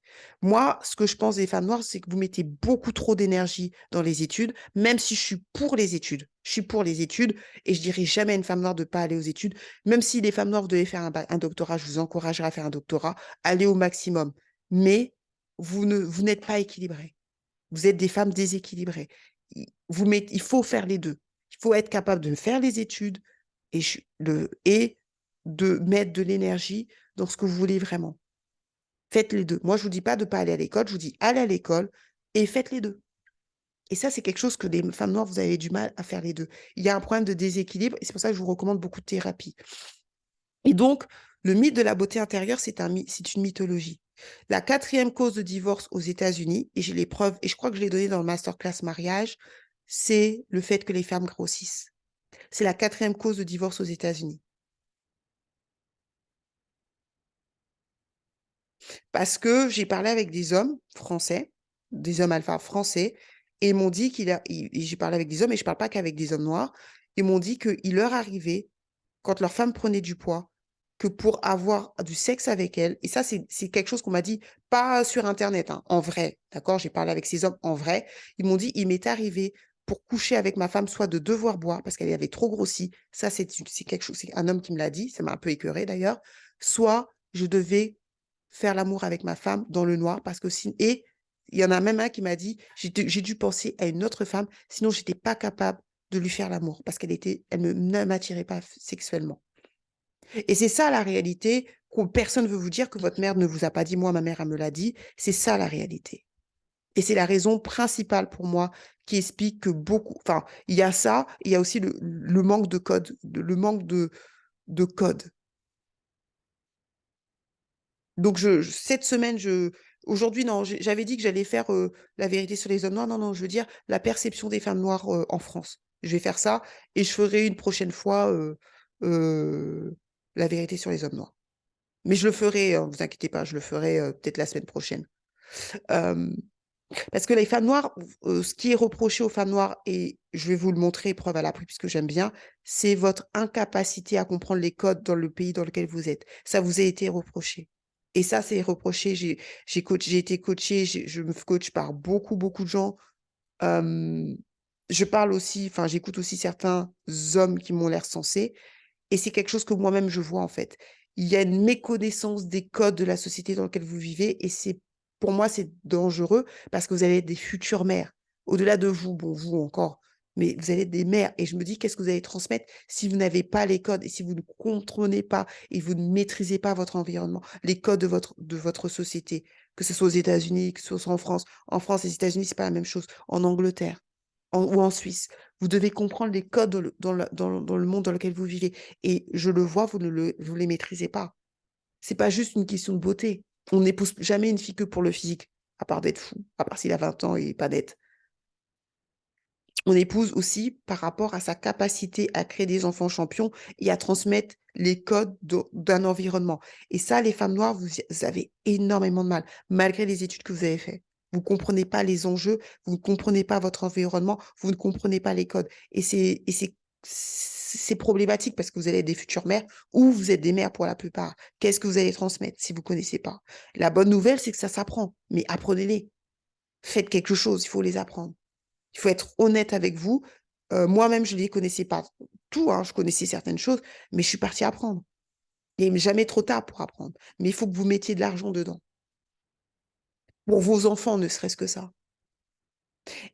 Moi, ce que je pense des femmes noires, c'est que vous mettez beaucoup trop d'énergie dans les études, même si je suis pour les études. Je suis pour les études et je dirais jamais à une femme noire de ne pas aller aux études. Même si les femmes noires devaient faire un doctorat, je vous encouragerais à faire un doctorat. Allez au maximum. Mais vous n'êtes pas équilibré. Vous êtes des femmes déséquilibrées. Il faut faire les deux. Il faut être capable de faire les études et de mettre de l'énergie dans ce que vous voulez vraiment. Faites les deux. Moi, je ne vous dis pas de ne pas aller à l'école, je vous dis allez à l'école et faites les deux. Et ça, c'est quelque chose que les femmes noires, vous avez du mal à faire les deux. Il y a un problème de déséquilibre et c'est pour ça que je vous recommande beaucoup de thérapie. Et donc, le mythe de la beauté intérieure, c'est une mythologie. La 4e cause de divorce aux États-Unis, et j'ai les preuves, et je crois que je l'ai donné dans le masterclass mariage, c'est le fait que les femmes grossissent. C'est la 4e cause de divorce aux États-Unis. Parce que j'ai parlé avec des hommes français, des hommes alpha français, et ils m'ont dit j'ai parlé avec des hommes, et je ne parle pas qu'avec des hommes noirs, ils m'ont dit qu'il leur arrivait, quand leur femme prenait du poids, que pour avoir du sexe avec elle, et ça, c'est quelque chose qu'on m'a dit, pas sur Internet, hein, en vrai, d'accord? J'ai parlé avec ces hommes en vrai. Ils m'ont dit, il m'est arrivé pour coucher avec ma femme, soit de devoir boire parce qu'elle avait trop grossi, ça, c'est quelque chose, c'est un homme qui me l'a dit, ça m'a un peu écœuré d'ailleurs, soit je devais faire l'amour avec ma femme dans le noir parce que et il y en a même un qui m'a dit, j'ai dû penser à une autre femme, sinon j'étais pas capable de lui faire l'amour parce ne m'attirait pas sexuellement. Et c'est ça la réalité, que personne ne veut vous dire que votre mère ne vous a pas dit, moi ma mère elle me l'a dit, c'est ça la réalité. Et c'est la raison principale pour moi qui explique que enfin, il y a ça, il y a aussi le manque de code, le manque de code. Donc, cette semaine, aujourd'hui, non, j'avais dit que j'allais faire la vérité sur les hommes noirs. Non, non, je veux dire la perception des femmes noires en France. Je vais faire ça et je ferai une prochaine fois euh, la vérité sur les hommes noirs. Mais je le ferai, ne vous inquiétez pas, je le ferai peut-être la semaine prochaine. Euh, Parce que les femmes noires, ce qui est reproché aux femmes noires, et je vais vous le montrer, preuve à l'appui, puisque j'aime bien, c'est votre incapacité à comprendre les codes dans le pays dans lequel vous êtes. Ça vous a été reproché. Et ça, c'est reproché. J'ai été coachée, je me coach par beaucoup, beaucoup de gens. Euh, je parle aussi, enfin, j'écoute aussi certains hommes qui m'ont l'air sensés. Et c'est quelque chose que moi-même, je vois, en fait. Il y a une méconnaissance des codes de la société dans laquelle vous vivez. Et pour moi, c'est dangereux parce que vous allez être des futures mères. Au-delà de vous, bon, vous encore, Mais vous allez être des mères. Et je me dis, qu'est-ce que vous allez transmettre si vous n'avez pas les codes et si vous ne comprenez pas et vous ne maîtrisez pas votre environnement, les codes de votre société, que ce soit aux États-Unis, que ce soit en France. En France, les États-Unis, c'est pas la même chose. En Angleterre ou en Suisse. Vous devez comprendre les codes dans le monde dans lequel vous vivez. Et je le vois, vous les maîtrisez pas. C'est pas juste une question de beauté. On n'épouse jamais une fille que pour le physique, à part d'être fou, à part s'il a 20 ans et pas net. On épouse aussi par rapport à sa capacité à créer des enfants champions et à transmettre les codes d'un environnement. Et ça, les femmes noires, vous avez énormément de mal, malgré les études que vous avez faites. Vous ne comprenez pas les enjeux, vous ne comprenez pas votre environnement, vous ne comprenez pas les codes. C'est problématique parce que vous allez être des futures mères ou vous êtes des mères pour la plupart. Qu'est-ce que vous allez transmettre si vous ne connaissez pas? La bonne nouvelle, c'est que ça s'apprend, mais apprenez-les. Faites quelque chose, il faut les apprendre. Il faut être honnête avec vous. Moi-même, je ne les connaissais pas tout, hein, je connaissais certaines choses, mais je suis partie apprendre. Il n'est jamais trop tard pour apprendre. Mais il faut que vous mettiez de l'argent dedans. Pour vos enfants, ne serait-ce que ça.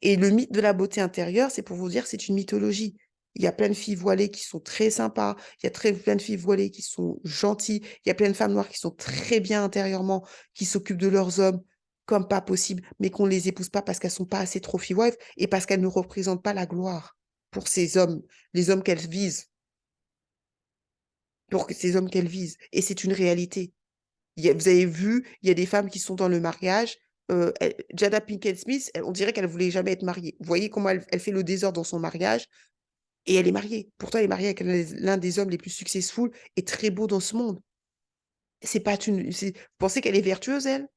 Et le mythe de la beauté intérieure, c'est pour vous dire, c'est une mythologie. Il y a plein de filles voilées qui sont très sympas. Il y a plein de filles voilées qui sont gentilles. Il y a plein de femmes noires qui sont très bien intérieurement, qui s'occupent de leurs hommes comme pas possible, mais qu'on ne les épouse pas parce qu'elles ne sont pas assez trophy wives et parce qu'elles ne représentent pas la gloire pour ces hommes, les hommes qu'elles visent, pour ces hommes qu'elles visent. Et c'est une réalité. Vous avez vu, il y a des femmes qui sont dans le mariage. Jada Pinkett Smith, on dirait qu'elle voulait jamais être mariée. Vous voyez comment elle fait le désordre dans son mariage et elle est mariée. Pourtant, elle est mariée avec l'un des hommes les plus successful et très beaux dans ce monde. C'est pas vous pensez qu'elle est vertueuse, elle?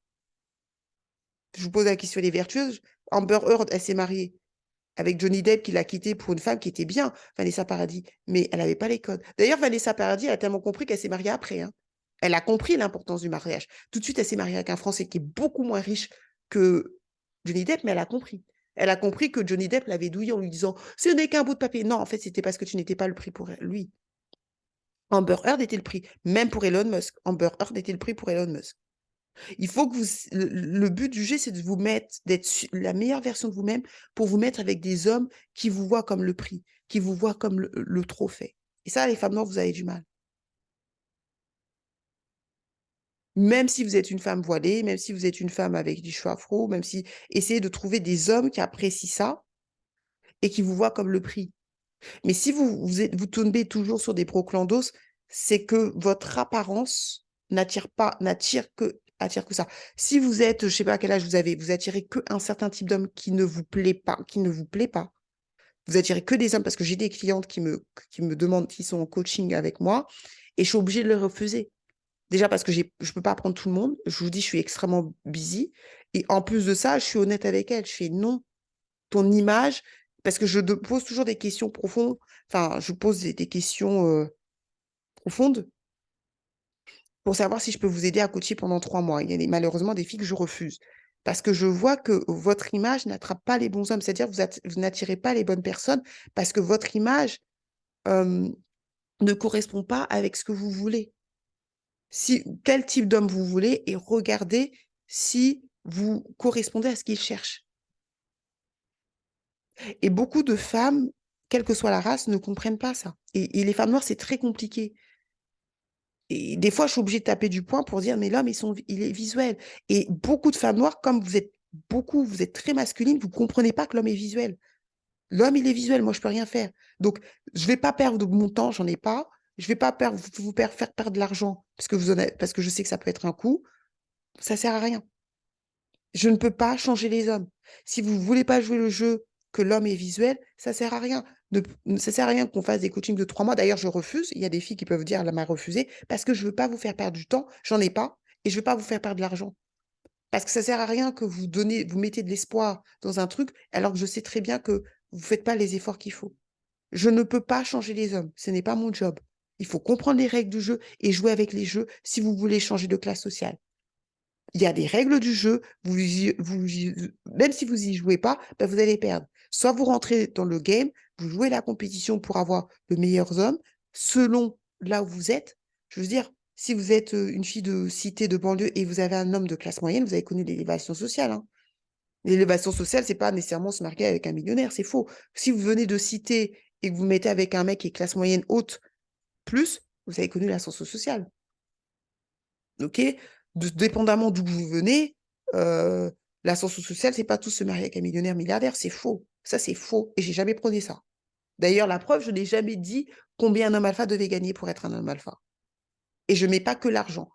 Je vous pose la question, elle est vertueuse? Amber Heard, elle s'est mariée avec Johnny Depp qui l'a quittée pour une femme qui était bien, Vanessa Paradis, mais elle n'avait pas les codes. D'ailleurs, Vanessa Paradis, elle a tellement compris qu'elle s'est mariée après, hein. Elle a compris l'importance du mariage. Tout de suite, elle s'est mariée avec un Français qui est beaucoup moins riche que Johnny Depp, mais elle a compris. Elle a compris que Johnny Depp l'avait douillé en lui disant ce n'est qu'un bout de papier. Non, en fait, c'était parce que tu n'étais pas le prix pour lui. Amber Heard était le prix, même pour Elon Musk. Amber Heard était le prix pour Elon Musk. Il faut que le but du jeu, c'est de vous mettre, d'être la meilleure version de vous-même pour vous mettre avec des hommes qui vous voient comme le prix, qui vous voient comme le trophée. Et ça, les femmes noires, vous avez du mal. Même si vous êtes une femme voilée, même si vous êtes une femme avec du cheveux afro, même si essayez de trouver des hommes qui apprécient ça et qui vous voient comme le prix. Mais si vous tombez toujours sur des proclandos, c'est que votre apparence attire que ça. Si vous êtes, je sais pas à quel âge vous attirez que un certain type d'homme qui ne vous plaît pas, vous attirez que des hommes, parce que j'ai des clientes qui me demandent, qui sont en coaching avec moi, et je suis obligée de les refuser. Déjà parce que je peux pas prendre tout le monde. Je vous dis, je suis extrêmement busy. Et en plus de ça, je suis honnête avec elle. Je fais non, ton image, parce que pose toujours des questions profondes, enfin, je pose des questions profondes pour savoir si je peux vous aider à coacher pendant 3 mois. Il y a malheureusement des filles que je refuse. Parce que je vois que votre image n'attrape pas les bons hommes. C'est-à-dire que vous n'attirez pas les bonnes personnes parce que votre image euh, ne correspond pas avec ce que vous voulez. Quel type d'homme vous voulez et regardez si vous correspondez à ce qu'ils cherchent. Et beaucoup de femmes, quelle que soit la race, ne comprennent pas ça. Et les femmes noires, c'est très compliqué. Et des fois, je suis obligée de taper du poing pour dire, mais l'homme, il est visuel. Et beaucoup de femmes noires, comme vous êtes très masculine, vous ne comprenez pas que l'homme est visuel. L'homme, il est visuel, moi, je ne peux rien faire. Donc, je ne vais pas perdre mon temps, j'en ai pas. Je ne vais pas faire perdre de l'argent parce que je sais que ça peut être un coût. Ça ne sert à rien. Je ne peux pas changer les hommes. Si vous ne voulez pas jouer le jeu que l'homme est visuel, ça ne sert à rien. Ça sert à rien qu'on fasse des coachings de 3 mois. D'ailleurs, je refuse. Il y a des filles qui peuvent dire, elle m'a refusé, parce que je ne veux pas vous faire perdre du temps. J'en ai pas. Et je ne veux pas vous faire perdre de l'argent. Parce que ça ne sert à rien que vous mettez de l'espoir dans un truc, alors que je sais très bien que vous ne faites pas les efforts qu'il faut. Je ne peux pas changer les hommes. Ce n'est pas mon job. Il faut comprendre les règles du jeu et jouer avec les jeux si vous voulez changer de classe sociale. Il y a des règles du jeu, même si vous n'y jouez pas, ben vous allez perdre. Soit vous rentrez dans le game, vous jouez la compétition pour avoir le meilleur homme, selon là où vous êtes. Je veux dire, si vous êtes une fille de cité, de banlieue, et vous avez un homme de classe moyenne, vous avez connu l'élévation sociale, hein. L'élévation sociale, c'est pas nécessairement se marier avec un millionnaire, c'est faux. Si vous venez de citer et que vous mettez avec un mec qui est classe moyenne haute, plus, vous avez connu l'ascension sociale. OK? Dépendamment d'où vous venez, euh, l'ascension sociale, c'est pas tout se marier avec un millionnaire milliardaire, c'est faux. Ça, c'est faux. Et j'ai jamais prôné ça. D'ailleurs, la preuve, je n'ai jamais dit combien un homme alpha devait gagner pour être un homme alpha. Et je ne mets pas que l'argent.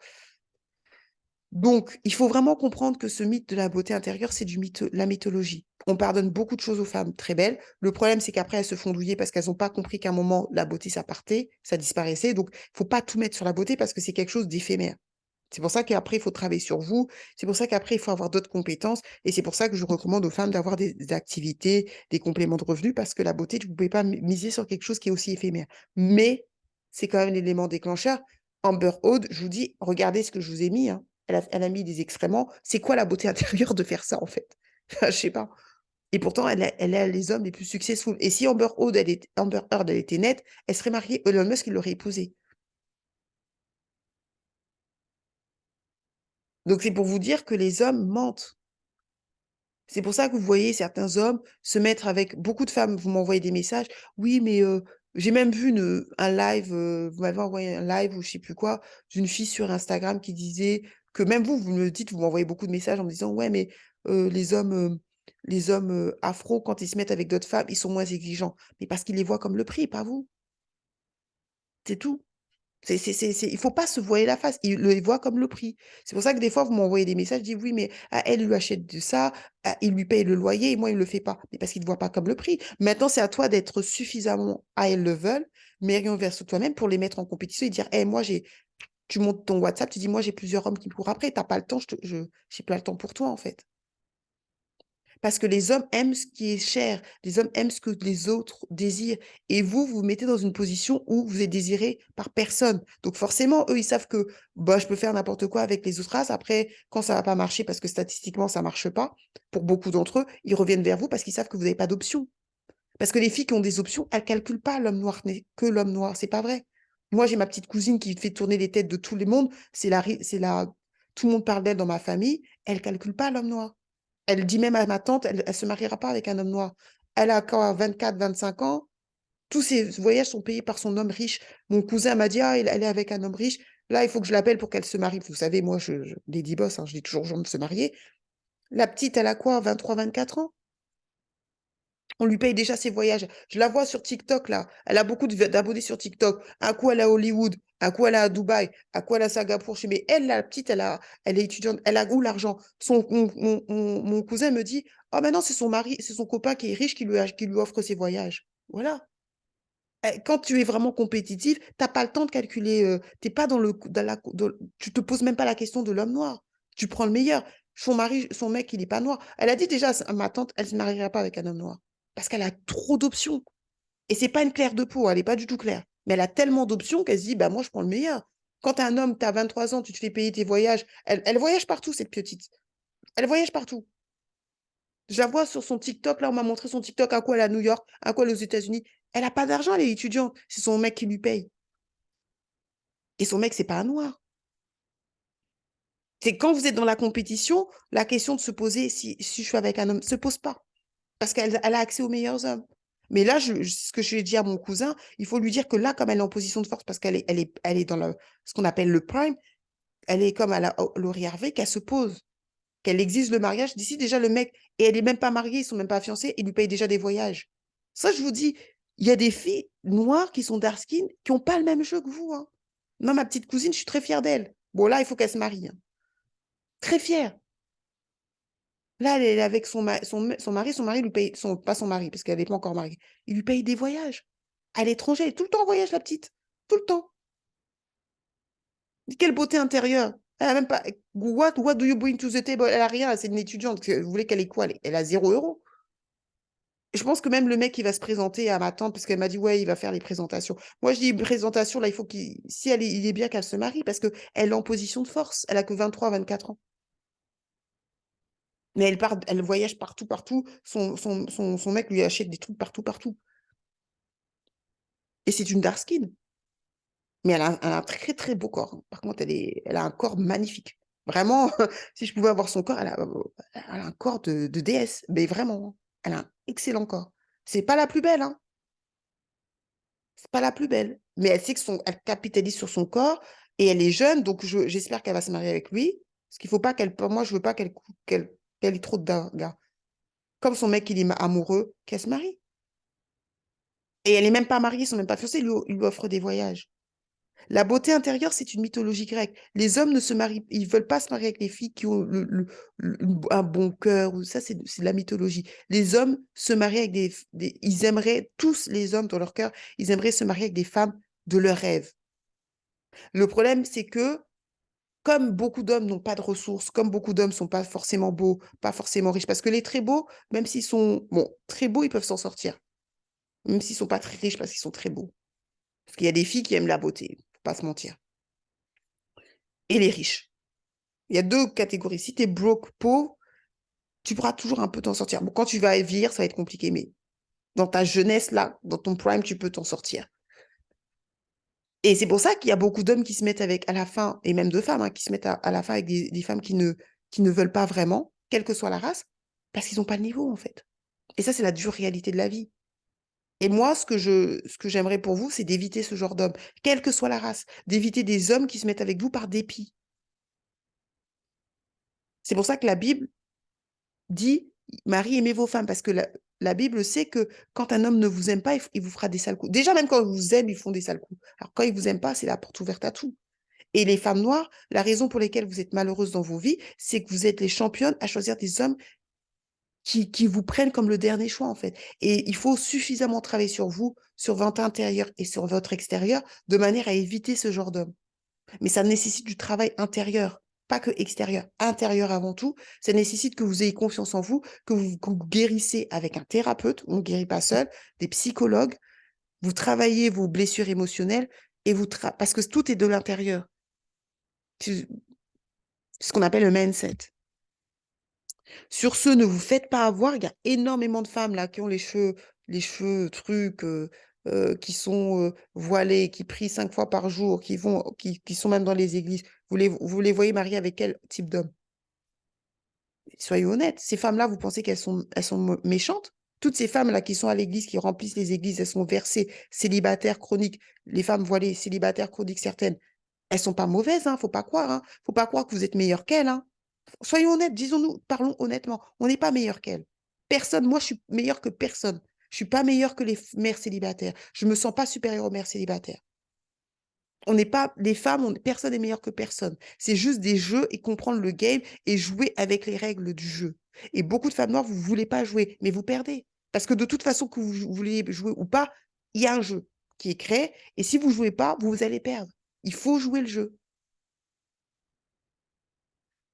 Donc, il faut vraiment comprendre que ce mythe de la beauté intérieure, c'est la mythologie. On pardonne beaucoup de choses aux femmes très belles. Le problème, c'est qu'après, elles se font douiller parce qu'elles n'ont pas compris qu'à un moment, la beauté, ça partait, ça disparaissait. Donc, il ne faut pas tout mettre sur la beauté parce que c'est quelque chose d'éphémère. C'est pour ça qu'après, il faut travailler sur vous. C'est pour ça qu'après, il faut avoir d'autres compétences. Et c'est pour ça que je recommande aux femmes d'avoir des activités, des compléments de revenus, parce que la beauté, vous ne pouvez pas miser sur quelque chose qui est aussi éphémère. Mais c'est quand même l'élément déclencheur. Amber Heard, je vous dis, regardez ce que je vous ai mis, hein. Elle a mis des excréments. C'est quoi la beauté intérieure de faire ça, en fait? Je sais pas. Et pourtant, elle a les hommes les plus successful. Et si Amber Heard, elle était nette, elle serait mariée. Elon Musk, il l'aurait épousée. Donc, c'est pour vous dire que les hommes mentent. C'est pour ça que vous voyez certains hommes se mettre avec beaucoup de femmes. Vous m'envoyez des messages. Oui, mais j'ai même vu un live, vous m'avez envoyé un live ou je sais plus quoi, d'une fille sur Instagram qui disait que même vous, vous me le dites, vous m'envoyez beaucoup de messages en me disant, ouais, mais les hommes afro, quand ils se mettent avec d'autres femmes, ils sont moins exigeants. Mais parce qu'ils les voient comme le prix, pas vous. C'est tout. Il ne faut pas se voiler la face. Il le voit comme le prix. C'est pour ça que des fois, vous m'envoyez des messages, je dis oui, mais elle lui achète de ça, il lui paye le loyer et moi, il ne le fait pas. Mais parce qu'il ne voit pas comme le prix. Maintenant, c'est à toi d'être suffisamment high level, mais vers toi-même pour les mettre en compétition et dire, moi, tu montes ton WhatsApp, tu dis, moi, j'ai plusieurs hommes qui me courent après, tu n'as pas le temps, j'ai pas le temps pour toi, en fait. Parce que les hommes aiment ce qui est cher, les hommes aiment ce que les autres désirent. Et vous, vous vous mettez dans une position où vous êtes désiré par personne. Donc forcément, eux, ils savent que bah, je peux faire n'importe quoi avec les autres races. Après, quand ça ne va pas marcher, parce que statistiquement, ça ne marche pas, pour beaucoup d'entre eux, ils reviennent vers vous parce qu'ils savent que vous n'avez pas d'option. Parce que les filles qui ont des options, elles ne calculent pas l'homme noir n'est que l'homme noir. C'est pas vrai. Moi, j'ai ma petite cousine qui fait tourner les têtes de tout le monde. Tout le monde parle d'elle dans ma famille. Elle ne calcule pas l'homme noir. Elle dit même à ma tante, elle ne se mariera pas avec un homme noir. Elle a quand 24, 25 ans. Tous ses voyages sont payés par son homme riche. Mon cousin m'a dit, ah, elle est avec un homme riche. Là, il faut que je l'appelle pour qu'elle se marie. Vous savez, moi, Lady Boss, hein, je dis toujours aux gens de se marier. La petite, elle a quoi, 23, 24 ans? On lui paye déjà ses voyages. Je la vois sur TikTok, là. Elle a beaucoup d'abonnés sur TikTok. Un coup, elle est à Hollywood. Un coup, elle est à Dubaï. Un coup, elle est à Singapour. Mais elle, la petite, elle est étudiante. Elle a où l'argent? Mon cousin me dit, oh, maintenant, c'est son mari, c'est son copain qui est riche qui lui offre ses voyages. Voilà. Quand tu es vraiment compétitif, tu n'as pas le temps de calculer. T'es pas tu te poses même pas la question de l'homme noir. Tu prends le meilleur. Son mec, il n'est pas noir. Elle a dit déjà à ma tante, elle ne se mariera pas avec un homme noir. Parce qu'elle a trop d'options. Et c'est pas une claire de peau, elle n'est pas du tout claire. Mais elle a tellement d'options qu'elle se dit, bah moi, je prends le meilleur. Quand tu es un homme, tu as 23 ans, tu te fais payer tes voyages. Elle voyage partout, cette petite. Elle voyage partout. Je la vois sur son TikTok, là, on m'a montré son TikTok, à quoi elle est à New York, à quoi elle est aux États-Unis. Elle n'a pas d'argent, elle est étudiante. C'est son mec qui lui paye. Et son mec, c'est pas un noir. C'est quand vous êtes dans la compétition, la question de se poser si je suis avec un homme ne se pose pas. Parce qu'elle a accès aux meilleurs hommes. Mais là, ce que je lui ai dit à mon cousin, il faut lui dire que là, comme elle est en position de force, parce qu'elle est dans ce qu'on appelle le prime, elle est comme à la Laurie Harvey, qu'elle se pose, qu'elle exige le mariage. D'ici déjà, le mec, et elle n'est même pas mariée, ils sont même pas fiancés, il lui paye déjà des voyages. Ça, je vous dis, il y a des filles noires qui sont dark skin, qui n'ont pas le même jeu que vous, hein. Non, ma petite cousine, je suis très fière d'elle. Bon, là, il faut qu'elle se marie, hein. Très fière. Là, elle est avec son mari lui paye, pas son mari, parce qu'elle n'est pas encore mariée, il lui paye des voyages à l'étranger. Elle est tout le temps en voyage, la petite. Tout le temps. Quelle beauté intérieure. Elle a même pas. What do you bring to the table? Elle a rien, c'est une étudiante. Vous voulez qu'elle ait quoi? Elle a 0 euros. Je pense que même le mec qui va se présenter à ma tante, parce qu'elle m'a dit, ouais, il va faire les présentations. Moi, je dis, présentation, là, il faut si il est bien qu'elle se marie, parce qu'elle est en position de force. Elle a que 23, 24 ans. Mais elle voyage partout, partout. Son mec lui achète des trucs partout, partout. Et c'est une dark skin. Mais elle a un très, très beau corps. Par contre, elle a un corps magnifique. Vraiment, si je pouvais avoir son corps, elle a un corps de déesse. Mais vraiment, hein. Elle a un excellent corps. C'est pas la plus belle, hein. C'est pas la plus belle. Mais elle sait que elle capitalise sur son corps et elle est jeune, donc j'espère qu'elle va se marier avec lui. Parce qu'il faut pas qu'elle. Moi, je veux pas qu'elle ait trop de gars. Comme son mec, il est amoureux, qu'elle se marie. Et elle n'est même pas mariée, ils sont même pas fiancés, il lui offre des voyages. La beauté intérieure, c'est une mythologie grecque. Les hommes ne se marient, ils veulent pas se marier avec les filles qui ont un bon cœur. Ou ça, c'est de la mythologie. Les hommes se marient avec ils aimeraient, tous les hommes dans leur cœur, ils aimeraient se marier avec des femmes de leur rêve. Le problème, c'est que comme beaucoup d'hommes n'ont pas de ressources, comme beaucoup d'hommes ne sont pas forcément beaux, pas forcément riches, parce que les très beaux, même s'ils sont bon, très beaux, ils peuvent s'en sortir. Même s'ils ne sont pas très riches parce qu'ils sont très beaux. Parce qu'il y a des filles qui aiment la beauté, faut pas se mentir. Et les riches. Il y a deux catégories. Si tu es broke, pauvre, tu pourras toujours un peu t'en sortir. Bon, quand tu vas vieillir, ça va être compliqué, mais dans ta jeunesse, là, dans ton prime, tu peux t'en sortir. Et c'est pour ça qu'il y a beaucoup d'hommes qui se mettent avec, à la fin, et même de femmes, hein, qui se mettent à la fin avec des femmes qui ne veulent pas vraiment, quelle que soit la race, parce qu'ils n'ont pas le niveau, en fait. Et ça, c'est la dure réalité de la vie. Et moi, ce que j'aimerais pour vous, c'est d'éviter ce genre d'hommes, quelle que soit la race, d'éviter des hommes qui se mettent avec vous par dépit. C'est pour ça que la Bible dit, Marie, aimez vos femmes, parce que la Bible sait que quand un homme ne vous aime pas, il vous fera des sales coups. Déjà, même quand ils vous aiment, ils font des sales coups. Alors, quand ils vous aiment pas, c'est la porte ouverte à tout. Et les femmes noires, la raison pour laquelle vous êtes malheureuses dans vos vies, c'est que vous êtes les championnes à choisir des hommes qui vous prennent comme le dernier choix, en fait. Et il faut suffisamment travailler sur vous, sur votre intérieur et sur votre extérieur, de manière à éviter ce genre d'homme. Mais ça nécessite du travail intérieur, pas que extérieur, intérieur avant tout. Ça nécessite que vous ayez confiance en vous, que vous guérissez avec un thérapeute, on ne guérit pas seul, des psychologues, vous travaillez vos blessures émotionnelles et parce que tout est de l'intérieur. C'est ce qu'on appelle le mindset. Sur ce, ne vous faites pas avoir. Il y a énormément de femmes là qui ont les cheveux trucs, qui sont voilées, qui prient 5 fois par jour, qui sont même dans les églises. Vous les voyez mariées avec quel type d'homme? Soyez honnêtes. Ces femmes-là, vous pensez elles sont méchantes? Toutes ces femmes-là qui sont à l'église, qui remplissent les églises, elles sont versées, célibataires chroniques. Les femmes voilées, célibataires chroniques certaines, elles sont pas mauvaises, hein, faut pas croire. Hein. Faut pas croire que vous êtes meilleures qu'elles. Hein. Soyons honnêtes, disons-nous, parlons honnêtement. On n'est pas meilleur qu'elle. Personne, moi, je suis meilleure que personne. Je suis pas meilleure que les mères célibataires. Je me sens pas supérieure aux mères célibataires. On n'est pas, les femmes, personne n'est meilleur que personne. C'est juste des jeux et comprendre le game et jouer avec les règles du jeu. Et beaucoup de femmes noires, vous ne voulez pas jouer, mais vous perdez. Parce que de toute façon, que vous voulez jouer ou pas, il y a un jeu qui est créé. Et si vous ne jouez pas, vous allez perdre. Il faut jouer le jeu.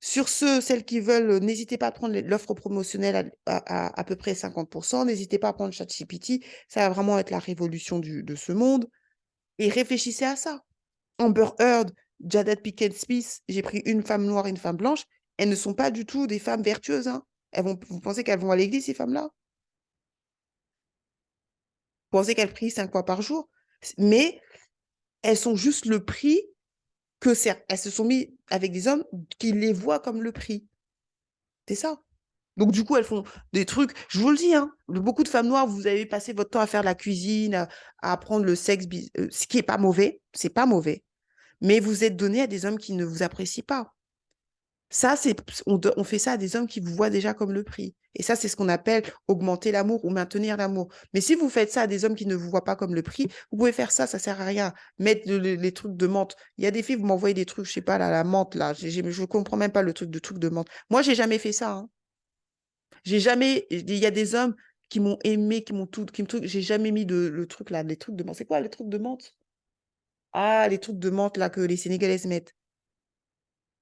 Sur ceux, celles qui veulent, n'hésitez pas à prendre l'offre promotionnelle à peu près 50%. N'hésitez pas à prendre ChatGPT. Ça va vraiment être la révolution de ce monde. Et réfléchissez à ça. Amber Heard, Jada Pinkett Smith, j'ai pris une femme noire et une femme blanche. Elles ne sont pas du tout des femmes vertueuses. Hein. Vous pensez qu'elles vont à l'église, ces femmes-là? Vous pensez qu'elles prient 5 fois par jour? Mais elles sont juste le prix que elles se sont mis avec des hommes qui les voient comme le prix. C'est ça. Donc, du coup, elles font des trucs. Je vous le dis, hein, beaucoup de femmes noires, vous avez passé votre temps à faire la cuisine, à apprendre le sexe, ce qui n'est pas mauvais. C'est pas mauvais. Mais vous êtes donné à des hommes qui ne vous apprécient pas. Ça, on fait ça à des hommes qui vous voient déjà comme le prix. Et ça, c'est ce qu'on appelle augmenter l'amour ou maintenir l'amour. Mais si vous faites ça à des hommes qui ne vous voient pas comme le prix, vous pouvez faire ça, ça sert à rien. Mettre les trucs de menthe. Il y a des filles, vous m'envoyez des trucs, je sais pas, là, la menthe, là. Je ne comprends même pas le truc de menthe. Moi, j'ai jamais fait ça. Hein. J'ai jamais. Il y a des hommes qui m'ont aimé, qui m'ont tout, qui me truc. J'ai jamais mis le truc là, les trucs de menthe. C'est quoi les trucs de menthe? Ah, les trucs de menthe là que les Sénégalaises mettent.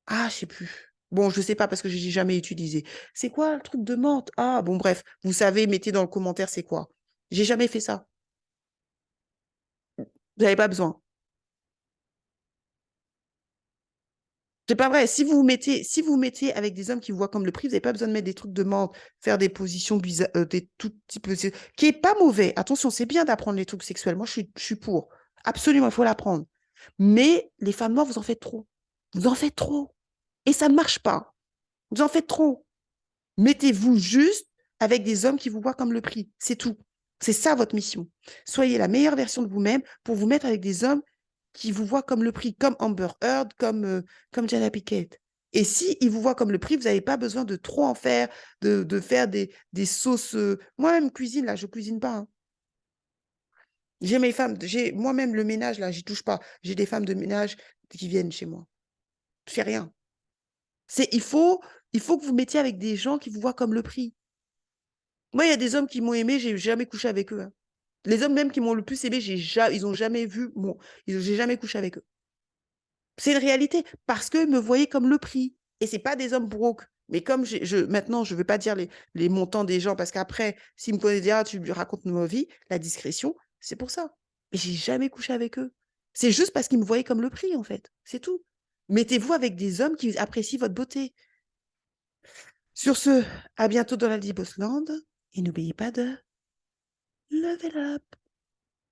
Ah, je sais plus. Bon, je sais pas parce que j'ai jamais utilisé. C'est quoi le truc de menthe? Ah, bon, bref. Vous savez, mettez dans le commentaire c'est quoi. J'ai jamais fait ça. Vous n'avez pas besoin. C'est pas vrai. Si vous mettez avec des hommes qui vous voient comme le prix, vous n'avez pas besoin de mettre des trucs de menthe, faire des positions bizarres, des tout petits peu, qui est pas mauvais. Attention, c'est bien d'apprendre les trucs sexuels. Moi, je suis pour. Absolument, il faut l'apprendre. Mais les femmes noires, vous en faites trop. Vous en faites trop. Et ça ne marche pas. Vous en faites trop. Mettez-vous juste avec des hommes qui vous voient comme le prix. C'est tout. C'est ça votre mission. Soyez la meilleure version de vous-même pour vous mettre avec des hommes qui vous voient comme le prix, comme Amber Heard, comme Jada Pinkett. Et si ils vous voient comme le prix, vous n'avez pas besoin de trop en faire, de faire des sauces. Moi-même, cuisine, là, je ne cuisine pas, hein. J'ai mes femmes, j'ai moi-même le ménage, là, j'y touche pas. J'ai des femmes de ménage qui viennent chez moi. Je fais rien. Il faut que vous mettiez avec des gens qui vous voient comme le prix. Moi, il y a des hommes qui m'ont aimé, j'ai jamais couché avec eux, hein. Les hommes même qui m'ont le plus aimé, ils ont jamais vu, j'ai jamais couché avec eux. C'est une réalité parce qu'ils me voyaient comme le prix. Et c'est pas des hommes broke. Mais comme maintenant, je ne veux pas dire les montants des gens parce qu'après, s'ils me connaissent, dire, ah, tu lui racontes ma vie, la discrétion, c'est pour ça. Mais j'ai jamais couché avec eux. C'est juste parce qu'ils me voyaient comme le prix, en fait. C'est tout. Mettez-vous avec des hommes qui apprécient votre beauté. Sur ce, à bientôt dans la Bossland et n'oubliez pas de level up.